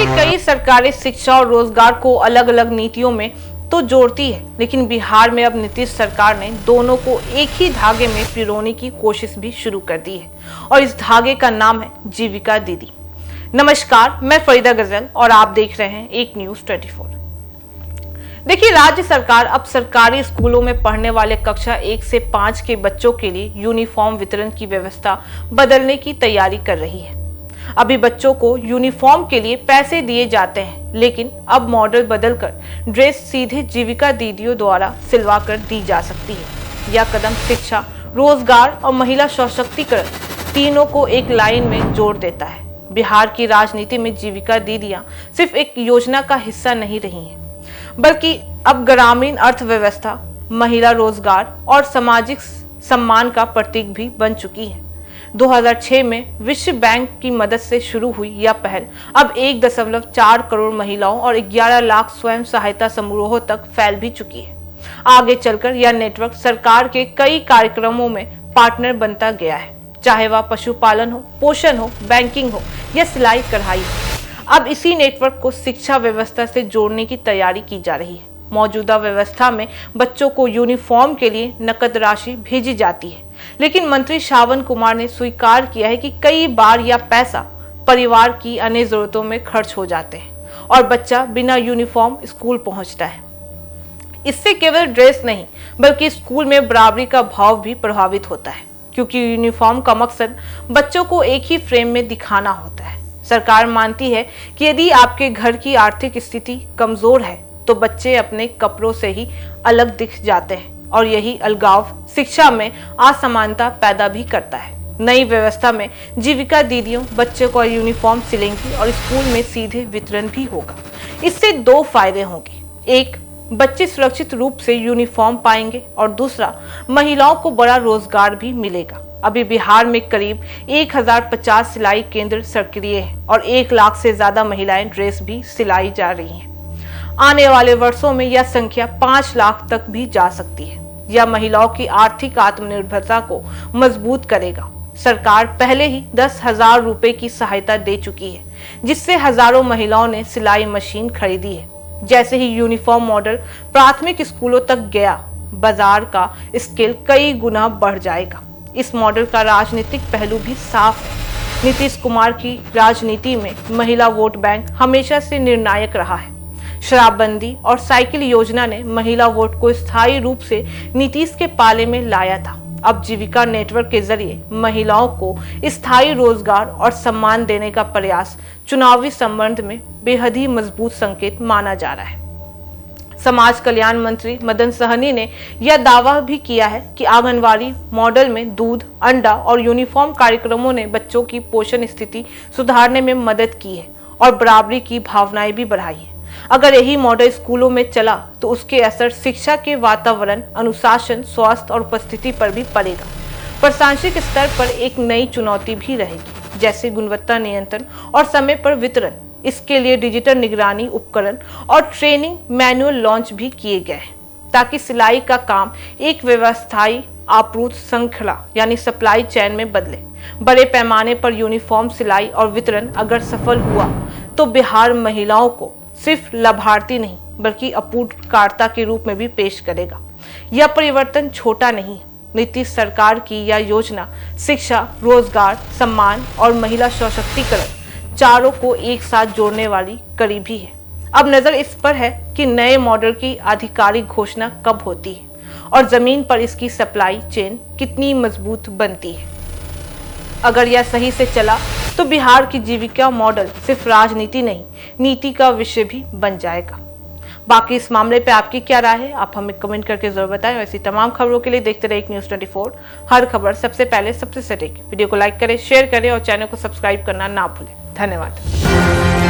कई सरकारें शिक्षा और रोजगार को अलग अलग नीतियों में तो जोड़ती है, लेकिन बिहार में अब नीतीश सरकार ने दोनों को एक ही धागे में पिरोने की कोशिश भी शुरू कर दी है और इस धागे का नाम है जीविका दीदी। नमस्कार, मैं फरीदा गजल और आप देख रहे हैं एक न्यूज 24। देखिए, राज्य सरकार अब सरकारी स्कूलों में पढ़ने वाले कक्षा 1 से 5 के बच्चों के लिए यूनिफॉर्म वितरण की व्यवस्था बदलने की तैयारी कर रही है। अभी बच्चों को यूनिफॉर्म के लिए पैसे दिए जाते हैं, लेकिन अब मॉडल बदलकर ड्रेस सीधे जीविका दीदियों द्वारा सिलवा कर दी जा सकती है। यह कदम शिक्षा, रोजगार और महिला सशक्तिकरण तीनों को एक लाइन में जोड़ देता है। बिहार की राजनीति में जीविका दीदियां सिर्फ एक योजना का हिस्सा नहीं रही हैं, बल्कि अब ग्रामीण अर्थव्यवस्था, महिला रोजगार और सामाजिक सम्मान का प्रतीक भी बन चुकी है। 2006 में विश्व बैंक की मदद से शुरू हुई यह पहल अब 1.4 करोड़ महिलाओं और 11 लाख स्वयं सहायता समूहों तक फैल भी चुकी है। आगे चलकर यह नेटवर्क सरकार के कई कार्यक्रमों में पार्टनर बनता गया है, चाहे वह पशुपालन हो, पोषण हो, बैंकिंग हो या सिलाई कढ़ाई हो। अब इसी नेटवर्क को शिक्षा व्यवस्था से जोड़ने की तैयारी की जा रही है। मौजूदा व्यवस्था में बच्चों को यूनिफॉर्म के लिए नकद राशि भेजी जाती है, लेकिन मंत्री श्रावण कुमार ने स्वीकार किया है कि कई बार यह पैसा परिवार की अन्य जरूरतों में खर्च हो जाते हैं और बच्चा बिना यूनिफॉर्म स्कूल पहुंचता है। इससे केवल ड्रेस नहीं, बल्कि स्कूल में बराबरी का भाव भी प्रभावित होता है, क्योंकि यूनिफॉर्म का मकसद बच्चों को एक ही फ्रेम में दिखाना होता है। सरकार मानती है कि यदि आपके घर की आर्थिक स्थिति कमजोर है तो बच्चे अपने कपड़ों से ही अलग दिख जाते हैं और यही अलगाव शिक्षा में असमानता पैदा भी करता है। नई व्यवस्था में जीविका दीदियों बच्चों को यूनिफॉर्म सिलेंगी और स्कूल में सीधे वितरण भी होगा। इससे 2 फायदे होंगे। एक, बच्चे सुरक्षित रूप से यूनिफॉर्म पाएंगे और दूसरा, महिलाओं को बड़ा रोजगार भी मिलेगा। अभी बिहार में करीब 1050 सिलाई केंद्र सक्रिय है और 1 लाख से ज्यादा महिलाएं ड्रेस भी सिलाई जा रही हैं। आने वाले वर्षों में यह संख्या 5 लाख तक भी जा सकती है। यह महिलाओं की आर्थिक आत्मनिर्भरता को मजबूत करेगा। सरकार पहले ही 10,000 रुपए की सहायता दे चुकी है, जिससे हजारों महिलाओं ने सिलाई मशीन खरीदी है। जैसे ही यूनिफॉर्म मॉडल प्राथमिक स्कूलों तक गया, बाजार का स्केल कई गुना बढ़ जाएगा। इस मॉडल का राजनीतिक पहलू भी साफ है। नीतीश कुमार की राजनीति में महिला वोट बैंक हमेशा से निर्णायक रहा है। शराबबंदी और साइकिल योजना ने महिला वोट को स्थायी रूप से नीतीश के पाले में लाया था। अब जीविका नेटवर्क के जरिए महिलाओं को स्थायी रोजगार और सम्मान देने का प्रयास चुनावी संबंध में बेहद ही मजबूत संकेत माना जा रहा है। समाज कल्याण मंत्री मदन सहनी ने यह दावा भी किया है कि आंगनवाड़ी मॉडल में दूध, अंडा और यूनिफॉर्म कार्यक्रमों ने बच्चों की पोषण स्थिति सुधारने में मदद की है और बराबरी की भावनाएं भी बढ़ाई है। अगर यही मॉडल स्कूलों में चला तो उसके असर शिक्षा के वातावरण, अनुशासन, स्वास्थ्य और उपस्थिति पर भी पड़ेगा। प्रशासनिक स्तर पर एक नई चुनौती भी रहेगी, जैसे गुणवत्ता नियंत्रण और समय पर वितरण। इसके लिए डिजिटल निगरानी उपकरण और ट्रेनिंग मैनुअल लॉन्च भी किए गए हैं, ताकि सिलाई का काम एक व्यवस्थाई आपूर्ति श्रृंखला यानी सप्लाई चेन में बदले। बड़े पैमाने पर यूनिफॉर्म सिलाई और वितरण अगर सफल हुआ तो बिहार महिलाओं को सिर्फ लाभार्थी नहीं, बल्कि आपूर्तिकर्ता के रूप में भी पेश करेगा। यह परिवर्तन छोटा नहीं है। नीतीश सरकार की यह योजना शिक्षा, रोजगार, सम्मान और महिला सशक्तिकरण चारों को एक साथ जोड़ने वाली करीबी है। अब नजर इस पर है कि नए मॉडल की आधिकारिक घोषणा कब होती है और जमीन पर इसकी सप्लाई चेन कितनी मजबूत बनती है। अगर यह सही से चला तो बिहार की जीविका मॉडल सिर्फ राजनीति नहीं, नीति का विषय भी बन जाएगा। बाकी इस मामले पे आपकी क्या राय है, आप हमें कमेंट करके जरूर बताएं। ऐसी तमाम खबरों के लिए देखते रहिए न्यूज़ 24। हर खबर सबसे पहले, सबसे सटीक। वीडियो को लाइक करें, शेयर करें और चैनल को सब्सक्राइब करना ना भूलें। धन्यवाद।